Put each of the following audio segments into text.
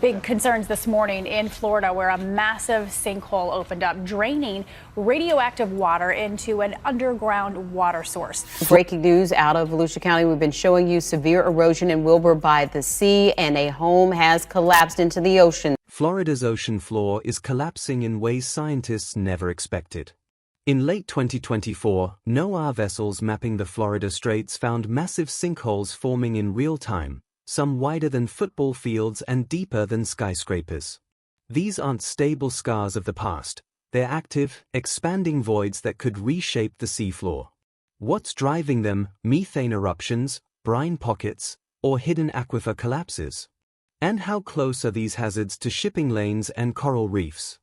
Big concerns this morning in Florida where a massive sinkhole opened up, draining radioactive water into an underground water source. Breaking news out of Volusia County. We've been showing you severe erosion in Wilbur by the sea, and a home has collapsed into the ocean. Florida's ocean floor is collapsing in ways scientists never expected. In late 2024, NOAA vessels mapping the Florida Straits found massive sinkholes forming in real time, some wider than football fields and deeper than skyscrapers. These aren't stable scars of the past, they're active, expanding voids that could reshape the seafloor. What's driving them? Methane eruptions, brine pockets, or hidden aquifer collapses? And how close are these hazards to shipping lanes and coral reefs?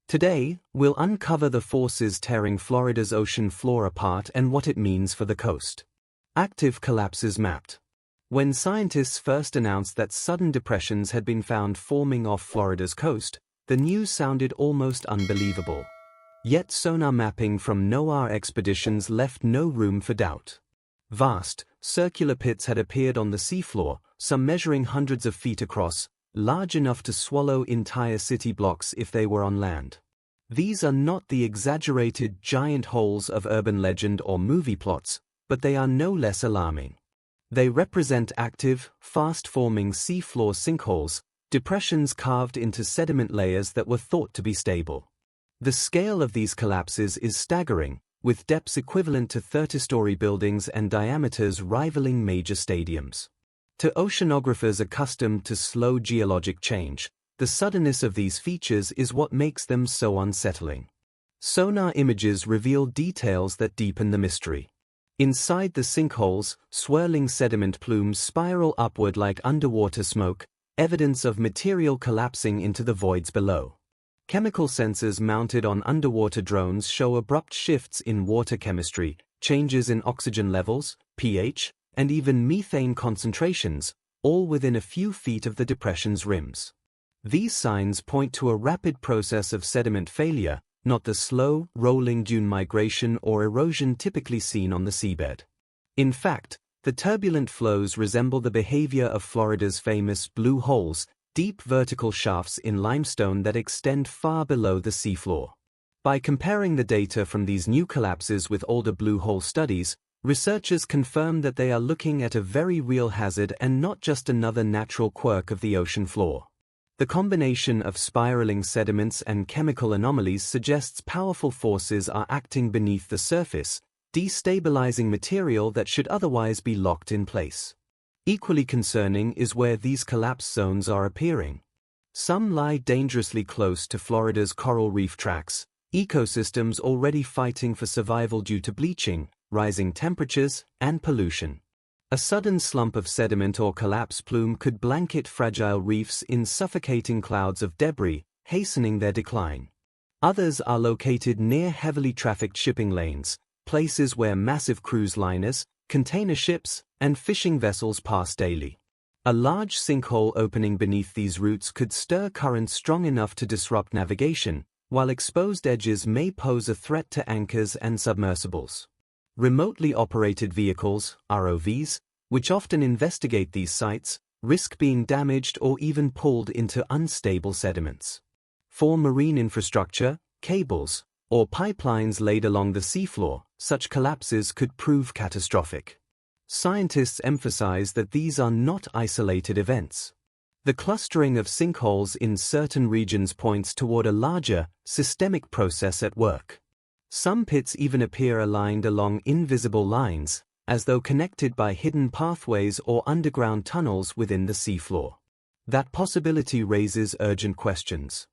Today, we'll uncover the forces tearing Florida's ocean floor apart and what it means for the coast. Active collapses mapped. When scientists first announced that sudden depressions had been found forming off Florida's coast, the news sounded almost unbelievable. Yet sonar mapping from NOAA expeditions left no room for doubt. Vast, circular pits had appeared on the seafloor, some measuring hundreds of feet across, large enough to swallow entire city blocks if they were on land. These are not the exaggerated giant holes of urban legend or movie plots, but they are no less alarming. They represent active, fast-forming seafloor sinkholes, depressions carved into sediment layers that were thought to be stable. The scale of these collapses is staggering, with depths equivalent to 30-story buildings and diameters rivaling major stadiums. To oceanographers accustomed to slow geologic change, the suddenness of these features is what makes them so unsettling. Sonar images reveal details that deepen the mystery. Inside the sinkholes, swirling sediment plumes spiral upward like underwater smoke, evidence of material collapsing into the voids below. Chemical sensors mounted on underwater drones show abrupt shifts in water chemistry, changes in oxygen levels, pH, and even methane concentrations, all within a few feet of the depression's rims. These signs point to a rapid process of sediment failure, not the slow, rolling dune migration or erosion typically seen on the seabed. In fact, the turbulent flows resemble the behavior of Florida's famous blue holes, deep vertical shafts in limestone that extend far below the seafloor. By comparing the data from these new collapses with older blue hole studies, researchers confirm that they are looking at a very real hazard and not just another natural quirk of the ocean floor. The combination of spiraling sediments and chemical anomalies suggests powerful forces are acting beneath the surface, destabilizing material that should otherwise be locked in place. Equally concerning is where these collapse zones are appearing. Some lie dangerously close to Florida's coral reef tracts, ecosystems already fighting for survival due to bleaching, rising temperatures, and pollution. A sudden slump of sediment or collapse plume could blanket fragile reefs in suffocating clouds of debris, hastening their decline. Others are located near heavily trafficked shipping lanes, places where massive cruise liners, container ships, and fishing vessels pass daily. A large sinkhole opening beneath these routes could stir currents strong enough to disrupt navigation, while exposed edges may pose a threat to anchors and submersibles. Remotely operated vehicles, ROVs, which often investigate these sites, risk being damaged or even pulled into unstable sediments. For marine infrastructure, cables, or pipelines laid along the seafloor, such collapses could prove catastrophic. Scientists emphasize that these are not isolated events. The clustering of sinkholes in certain regions points toward a larger, systemic process at work. Some pits even appear aligned along invisible lines, as though connected by hidden pathways or underground tunnels within the seafloor. That possibility raises urgent questions.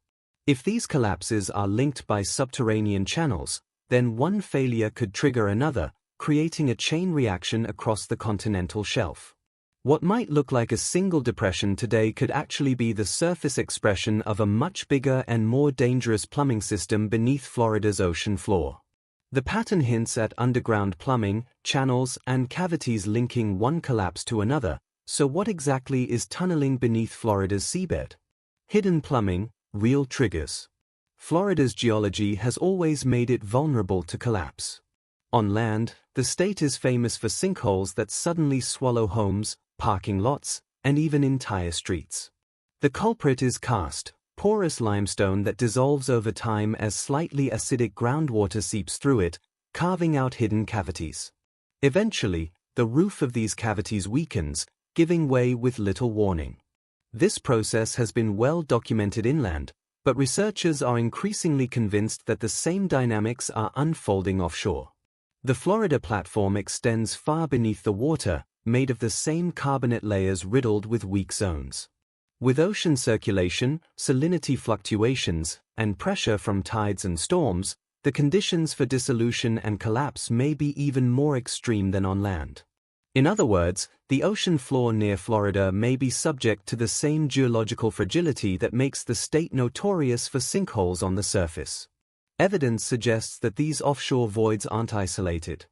If these collapses are linked by subterranean channels, then one failure could trigger another, creating a chain reaction across the continental shelf. What might look like a single depression today could actually be the surface expression of a much bigger and more dangerous plumbing system beneath Florida's ocean floor. The pattern hints at underground plumbing, channels, and cavities linking one collapse to another, so what exactly is tunneling beneath Florida's seabed? Hidden plumbing, real triggers. Florida's geology has always made it vulnerable to collapse. On land, the state is famous for sinkholes that suddenly swallow homes, parking lots, and even entire streets. The culprit is karst, porous limestone that dissolves over time as slightly acidic groundwater seeps through it, carving out hidden cavities. Eventually, the roof of these cavities weakens, giving way with little warning. This process has been well documented inland, but researchers are increasingly convinced that the same dynamics are unfolding offshore. The Florida platform extends far beneath the water, made of the same carbonate layers riddled with weak zones. With ocean circulation, salinity fluctuations, and pressure from tides and storms, the conditions for dissolution and collapse may be even more extreme than on land. In other words, the ocean floor near Florida may be subject to the same geological fragility that makes the state notorious for sinkholes on the surface. Evidence suggests that these offshore voids aren't isolated.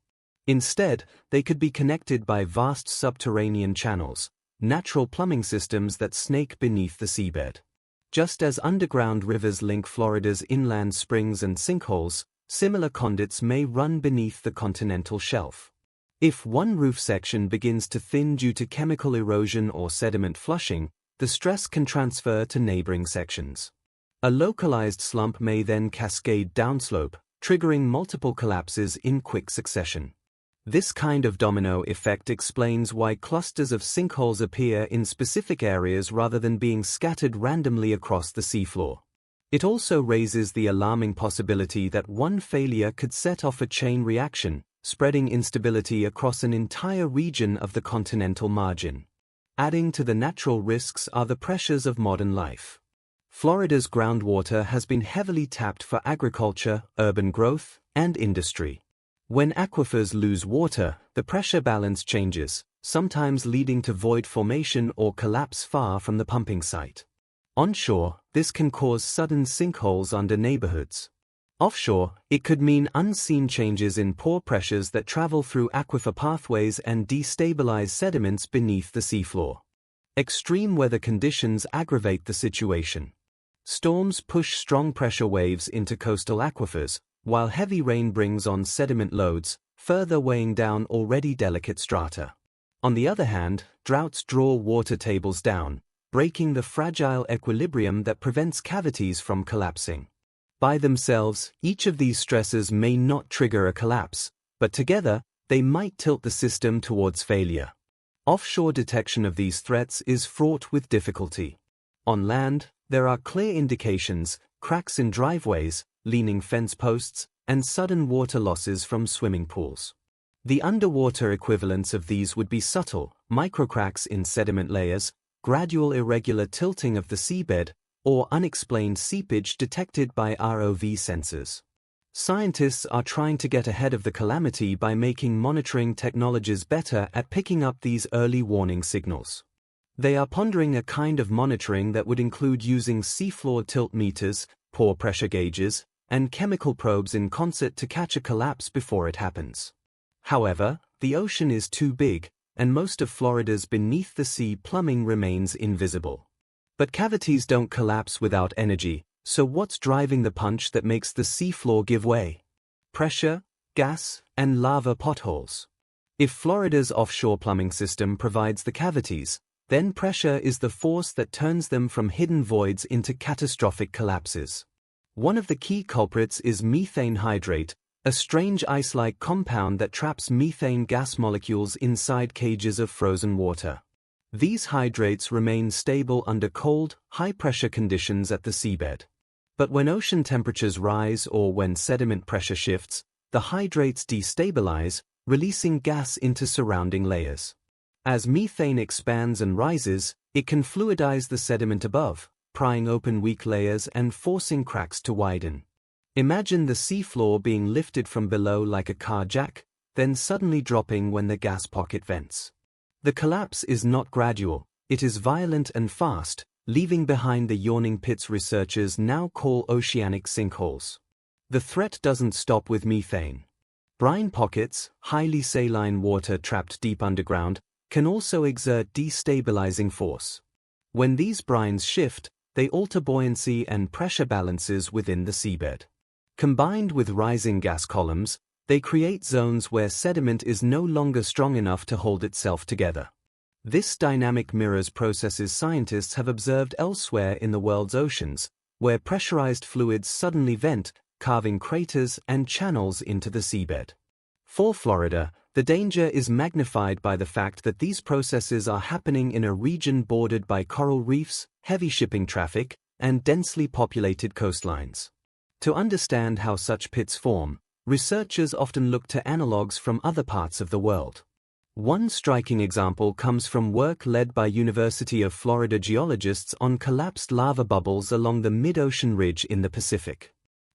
Instead, they could be connected by vast subterranean channels, natural plumbing systems that snake beneath the seabed. Just as underground rivers link Florida's inland springs and sinkholes, similar conduits may run beneath the continental shelf. If one roof section begins to thin due to chemical erosion or sediment flushing, the stress can transfer to neighboring sections. A localized slump may then cascade downslope, triggering multiple collapses in quick succession. This kind of domino effect explains why clusters of sinkholes appear in specific areas rather than being scattered randomly across the seafloor. It also raises the alarming possibility that one failure could set off a chain reaction, spreading instability across an entire region of the continental margin. Adding to the natural risks are the pressures of modern life. Florida's groundwater has been heavily tapped for agriculture, urban growth, and industry. When aquifers lose water, the pressure balance changes, sometimes leading to void formation or collapse far from the pumping site. Onshore, this can cause sudden sinkholes under neighborhoods. Offshore, it could mean unseen changes in pore pressures that travel through aquifer pathways and destabilize sediments beneath the seafloor. Extreme weather conditions aggravate the situation. Storms push strong pressure waves into coastal aquifers, while heavy rain brings on sediment loads, further weighing down already delicate strata. On the other hand, droughts draw water tables down, breaking the fragile equilibrium that prevents cavities from collapsing. By themselves, each of these stresses may not trigger a collapse, but together, they might tilt the system towards failure. Offshore detection of these threats is fraught with difficulty. On land, there are clear indications: cracks in driveways, leaning fence posts, and sudden water losses from swimming pools. The underwater equivalents of these would be subtle, microcracks in sediment layers, gradual irregular tilting of the seabed, or unexplained seepage detected by ROV sensors. Scientists are trying to get ahead of the calamity by making monitoring technologies better at picking up these early warning signals. They are pondering a kind of monitoring that would include using seafloor tilt meters, pore pressure gauges, and chemical probes in concert to catch a collapse before it happens. However, the ocean is too big, and most of Florida's beneath-the-sea plumbing remains invisible. But cavities don't collapse without energy, so what's driving the punch that makes the seafloor give way? Pressure, gas, and lava potholes. If Florida's offshore plumbing system provides the cavities, then pressure is the force that turns them from hidden voids into catastrophic collapses. One of the key culprits is methane hydrate, a strange ice-like compound that traps methane gas molecules inside cages of frozen water. These hydrates remain stable under cold, high-pressure conditions at the seabed. But when ocean temperatures rise or when sediment pressure shifts, the hydrates destabilize, releasing gas into surrounding layers. As methane expands and rises, it can fluidize the sediment above, prying open weak layers and forcing cracks to widen. Imagine the seafloor being lifted from below like a car jack, then suddenly dropping when the gas pocket vents. The collapse is not gradual, it is violent and fast, leaving behind the yawning pits researchers now call oceanic sinkholes. The threat doesn't stop with methane. Brine pockets, highly saline water trapped deep underground, can also exert destabilizing force. When these brines shift, they alter buoyancy and pressure balances within the seabed. Combined with rising gas columns, they create zones where sediment is no longer strong enough to hold itself together. This dynamic mirrors processes scientists have observed elsewhere in the world's oceans, where pressurized fluids suddenly vent, carving craters and channels into the seabed. For Florida, the danger is magnified by the fact that these processes are happening in a region bordered by coral reefs, heavy shipping traffic, and densely populated coastlines. To understand how such pits form, researchers often look to analogues from other parts of the world. One striking example comes from work led by University of Florida geologists on collapsed lava bubbles along the mid-ocean ridge in the Pacific.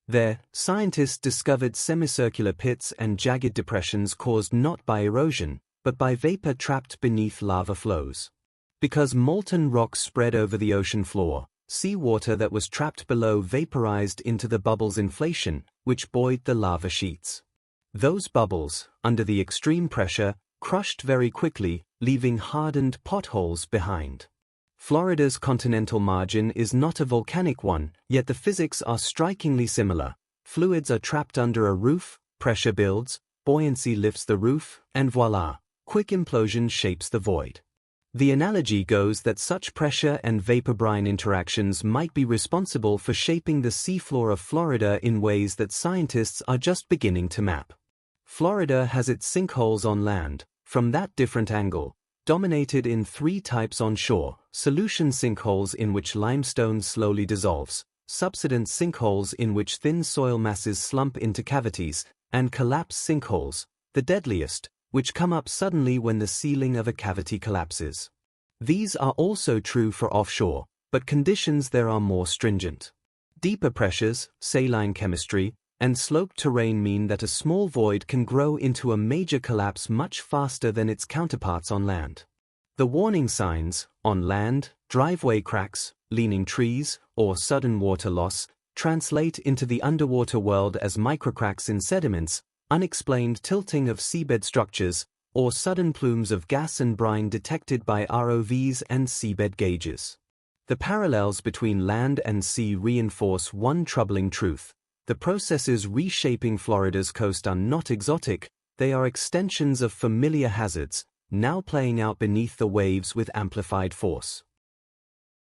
There, scientists discovered semicircular pits and jagged depressions caused not by erosion, but by vapor trapped beneath lava flows. Because molten rock spread over the ocean floor, seawater that was trapped below vaporized into the bubble's inflation, which buoyed the lava sheets. Those bubbles, under the extreme pressure, crushed very quickly, leaving hardened potholes behind. Florida's continental margin is not a volcanic one, yet the physics are strikingly similar. Fluids are trapped under a roof, pressure builds, buoyancy lifts the roof, and voila, quick implosion shapes the void. The analogy goes that such pressure and vapor brine interactions might be responsible for shaping the seafloor of Florida in ways that scientists are just beginning to map. Florida has its sinkholes on land, from that different angle, dominated in three types on shore: solution sinkholes in which limestone slowly dissolves, subsidence sinkholes in which thin soil masses slump into cavities, and collapse sinkholes, the deadliest, which come up suddenly when the ceiling of a cavity collapses. These are also true for offshore, but conditions there are more stringent. Deeper pressures, saline chemistry, and sloped terrain mean that a small void can grow into a major collapse much faster than its counterparts on land. The warning signs, on land, driveway cracks, leaning trees, or sudden water loss, translate into the underwater world as microcracks in sediments, unexplained tilting of seabed structures, or sudden plumes of gas and brine detected by ROVs and seabed gauges. The parallels between land and sea reinforce one troubling truth: the processes reshaping Florida's coast are not exotic, they are extensions of familiar hazards, now playing out beneath the waves with amplified force.